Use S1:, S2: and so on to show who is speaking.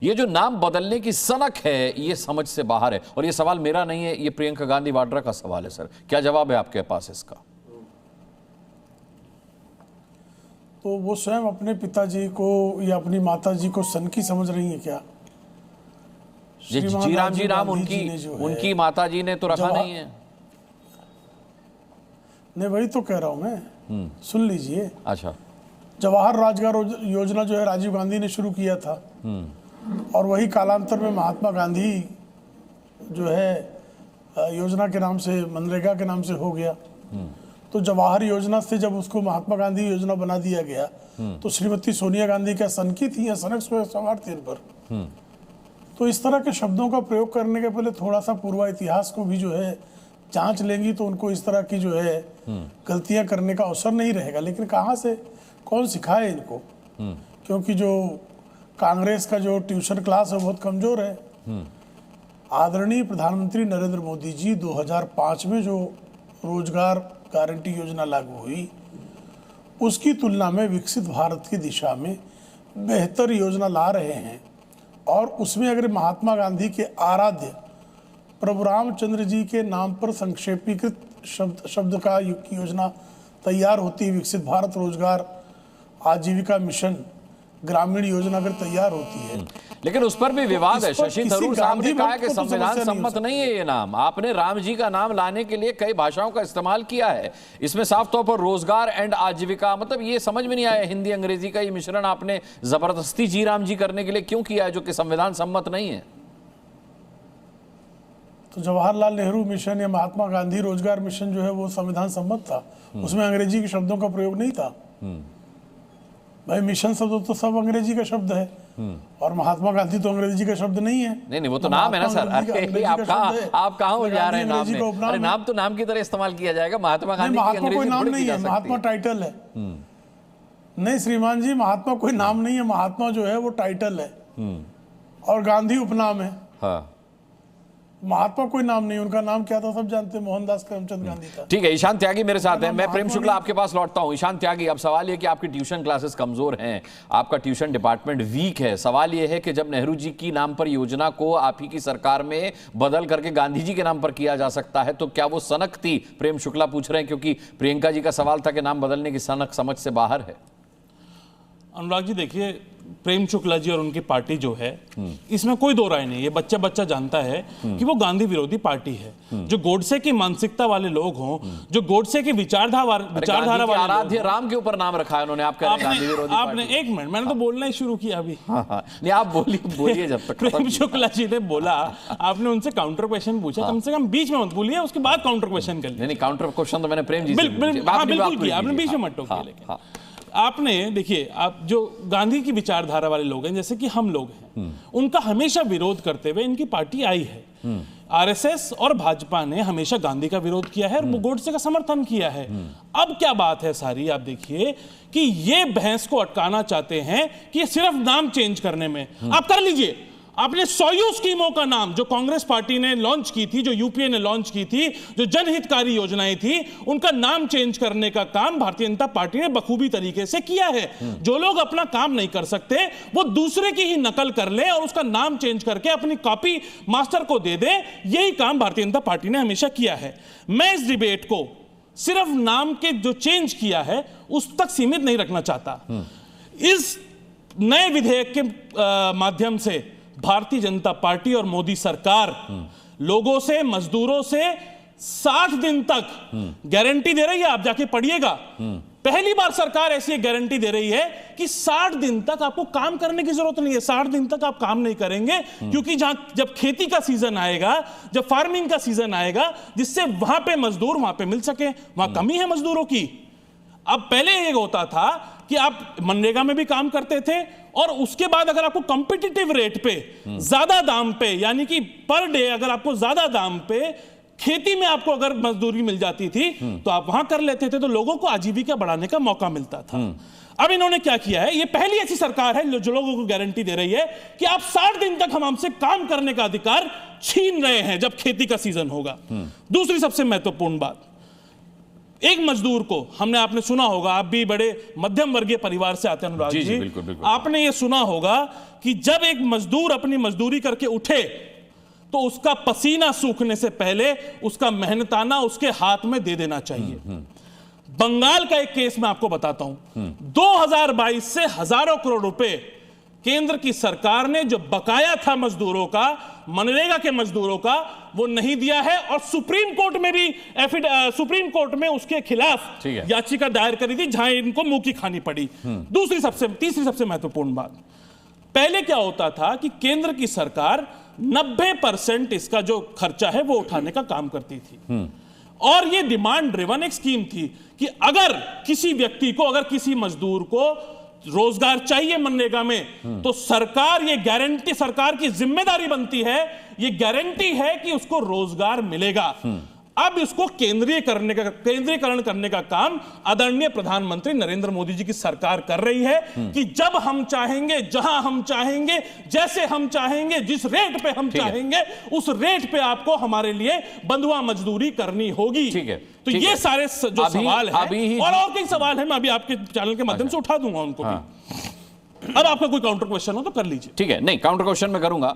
S1: ये जो नाम बदलने की सनक है ये समझ से बाहर है। और ये सवाल मेरा नहीं है, ये प्रियंका गांधी वाड्रा का सवाल है। सर क्या जवाब है आपके पास इसका?
S2: तो वो स्वयं अपने पिताजी को या अपनी माताजी को सनकी समझ रही है क्या?
S1: जी राम जी नाम उनकी माताजी ने तो रखा नहीं है।
S2: नहीं, वही तो कह रहा हूं मैं, सुन लीजिए।
S1: अच्छा,
S2: जवाहर रोजगार योजना जो है राजीव गांधी ने शुरू किया था और वही कालांतर में महात्मा गांधी जो है योजना के नाम से, मनरेगा के नाम से हो गया। तो जवाहर योजना से जब उसको महात्मा गांधी योजना बना दिया गया तो श्रीमती सोनिया गांधी क्या सनकी थी या सनक सवार थी इन पर? तो इस तरह के शब्दों का प्रयोग करने के पहले थोड़ा सा पूर्व इतिहास को भी जो है जांच लेंगी तो उनको इस तरह की जो है गलतियां करने का अवसर नहीं रहेगा। लेकिन कहाँ से, कौन सिखाए इनको? क्योंकि जो कांग्रेस का जो ट्यूशन क्लास है बहुत कमजोर है। आदरणीय प्रधानमंत्री नरेंद्र मोदी जी 2005 में जो रोजगार गारंटी योजना लागू हुई उसकी तुलना में विकसित भारत की दिशा में बेहतर योजना ला रहे हैं। और उसमें अगर महात्मा गांधी के आराध्य प्रभु रामचंद्र जी के नाम पर संक्षेपीकृत शब्द का योजना तैयार होती, विकसित भारत रोजगार आजीविका मिशन ग्रामीण योजना अगर तैयार होती है,
S1: लेकिन उस पर भी विवाद है। शशि थरूर साहब ने कहा कि संविधान सम्मत नहीं है ये नाम। आपने राम जी का नाम लाने के लिए कई भाषाओं का इस्तेमाल किया है। इसमें साफ तौर पर रोजगार एंड आजीविका, मतलब ये समझ में नहीं आया हिंदी अंग्रेजी का ये मिश्रण आपने जबरदस्ती जी राम जी करने के लिए क्यों किया है, जो कि संविधान सम्मत नहीं है?
S2: तो जवाहरलाल नेहरू मिशन या महात्मा गांधी रोजगार मिशन जो है वो संविधान सम्मत था, उसमें अंग्रेजी के शब्दों का प्रयोग नहीं था। भाई मिशन शब्द तो सब अंग्रेजी का शब्द है और महात्मा गांधी तो अंग्रेजी का शब्द नहीं है।
S1: नहीं, वो तो नाम है ना सर। अरे आप कहाँ उलझा रहे हैं नाम में? अरे नाम तो नाम की तरह इस्तेमाल किया जाएगा। महात्मा गांधी
S2: महात्मा कोई नाम नहीं है, महात्मा टाइटल है। नहीं श्रीमान जी, महात्मा कोई नाम नहीं है, महात्मा जो है वो टाइटल है और गांधी उपनाम है।
S1: हाँ,
S2: महात्मा कोई नाम नहीं, उनका नाम क्या था सब जानते हैं, मोहनदास करमचंद गांधी था।
S1: ठीक है, ईशान त्यागी मेरे साथ हैं। मैं प्रेम शुक्ला आपके पास लौटता हूं। ईशान त्यागी, अब सवाल यह कि आपकी ट्यूशन क्लासेस कमजोर हैं, आपका ट्यूशन डिपार्टमेंट वीक है। सवाल यह है कि जब नेहरू जी की नाम पर योजना को आप ही की सरकार में बदल करके गांधी जी के नाम पर किया जा सकता है, तो क्या वो सनक थी? प्रेम शुक्ला पूछ रहे हैं क्योंकि प्रियंका जी का सवाल था कि नाम बदलने की सनक समझ से बाहर है।
S3: अनुराग जी देखिए, प्रेम शुक्ला जी और उनकी पार्टी जो है इसमें कोई दो राय नहीं है। बच्चा बच्चा जानता है कि वो गांधी विरोधी पार्टी है। जो गोडसे की मानसिकता वाले लोग हों, जो गोडसे की विचारधारा वाले
S1: आराध्य राम के ऊपर नाम रखा है उन्होंने। आप गांधी विरोधी
S3: आपने एक मिनट, मैंने तो बोलना ही शुरू किया अभी।
S1: नहीं, आप बोलिए जब तक।
S3: प्रेम शुक्ला जी ने बोला, आपने उनसे काउंटर क्वेश्चन पूछा, कम से कम बीच में मत बोलिए, उसके बाद काउंटर क्वेश्चन कर
S1: नहीं, काउंटर क्वेश्चन तो मैंने प्रेम जी से
S3: बिल्कुल किया, आपने बीच में मत टोकिए। लेकिन आपने देखिए, आप जो गांधी की विचारधारा वाले लोग हैं जैसे कि हम लोग हैं, उनका हमेशा विरोध करते हुए इनकी पार्टी आई है। आरएसएस और भाजपा ने हमेशा गांधी का विरोध किया है और गोडसे का समर्थन किया है। अब क्या बात है सारी, आप देखिए कि ये बहस को अटकाना चाहते हैं कि सिर्फ नाम चेंज करने में। आप कर लीजिए, आपने 100 स्कीमों का नाम जो कांग्रेस पार्टी ने लॉन्च की थी, जो यूपीए ने लॉन्च की थी, जो जनहितकारी योजनाएं थी, उनका नाम चेंज करने का काम भारतीय जनता पार्टी ने बखूबी तरीके से किया है। जो लोग अपना काम नहीं कर सकते वो दूसरे की ही नकल कर ले और उसका नाम चेंज करके अपनी कॉपी मास्टर को दे दे। यही काम भारतीय जनता पार्टी ने हमेशा किया है। मैं इस डिबेट को सिर्फ नाम के जो चेंज किया है उस तक सीमित नहीं रखना चाहता। इस नए विधेयक के माध्यम से भारतीय जनता पार्टी और मोदी सरकार लोगों से, मजदूरों से 60 दिन तक गारंटी दे रही है। आप जाके पढ़िएगा, पहली बार सरकार ऐसी गारंटी दे रही है कि 60 दिन तक आपको काम करने की जरूरत नहीं है। 60 दिन तक आप काम नहीं करेंगे क्योंकि जब खेती का सीजन आएगा, जब फार्मिंग का सीजन आएगा, जिससे वहां पे मजदूर वहां पे मिल सके, वहां कमी है मजदूरों की। अब पहले ये होता था कि आप मनरेगा में भी काम करते थे और उसके बाद अगर आपको कॉम्पिटिटिव रेट पे, ज्यादा दाम पे, यानी कि पर डे अगर आपको ज्यादा दाम पे खेती में आपको अगर मजदूरी मिल जाती थी तो आप वहां कर लेते थे, तो लोगों को आजीविका बढ़ाने का मौका मिलता था। अब इन्होंने क्या किया है, ये पहली ऐसी सरकार है जो लोगों को गारंटी दे रही है कि आप 60 दिन तक हम हमसे काम करने का अधिकार छीन रहे हैं जब खेती का सीजन होगा। दूसरी सबसे महत्वपूर्ण बात, एक मजदूर को हमने, आपने सुना होगा, आप भी बड़े मध्यम वर्गीय परिवार से आते हैं अनुराग
S1: जी,
S3: जी,
S1: बिल्कुल, बिल्कुल।
S3: आपने ये सुना होगा कि जब एक मजदूर अपनी मजदूरी करके उठे तो उसका पसीना सूखने से पहले उसका मेहनताना उसके हाथ में दे देना चाहिए। बंगाल का एक केस मैं आपको बताता हूं। 2022 से हजारों करोड़ रुपए केंद्र की सरकार ने जो बकाया था मजदूरों का, मनरेगा के मजदूरों का, वो नहीं दिया है और सुप्रीम कोर्ट में भी सुप्रीम कोर्ट में उसके खिलाफ याचिका दायर करी थी, जहां इनको मुंह की खानी पड़ी। तीसरी सबसे महत्वपूर्ण बात, पहले क्या होता था कि केंद्र की सरकार 90% इसका जो खर्चा है वो उठाने का काम करती थी और ये डिमांड ड्रिवन एक स्कीम थी कि अगर किसी व्यक्ति को, अगर किसी मजदूर को रोजगार चाहिए मनरेगा में, तो सरकार, ये गारंटी, सरकार की जिम्मेदारी बनती है, ये गारंटी है कि उसको रोजगार मिलेगा। अब इसको केंद्रीकरण करने का काम आदरणीय प्रधानमंत्री नरेंद्र मोदी जी की सरकार कर रही है कि जब हम चाहेंगे, जहां हम चाहेंगे, जैसे हम चाहेंगे, जिस रेट पे हम चाहेंगे, उस रेट पे आपको हमारे लिए बंधुआ मजदूरी करनी होगी।
S1: ठीक है।
S3: तो ये सारे जो सवाल है और कई सवाल है, मैं अभी आपके चैनल के माध्यम से उठा दूंगा उनको भी। अब आपका कोई काउंटर क्वेश्चन हो तो कर लीजिए।
S1: ठीक है, नहीं, काउंटर क्वेश्चन मैं करूंगा।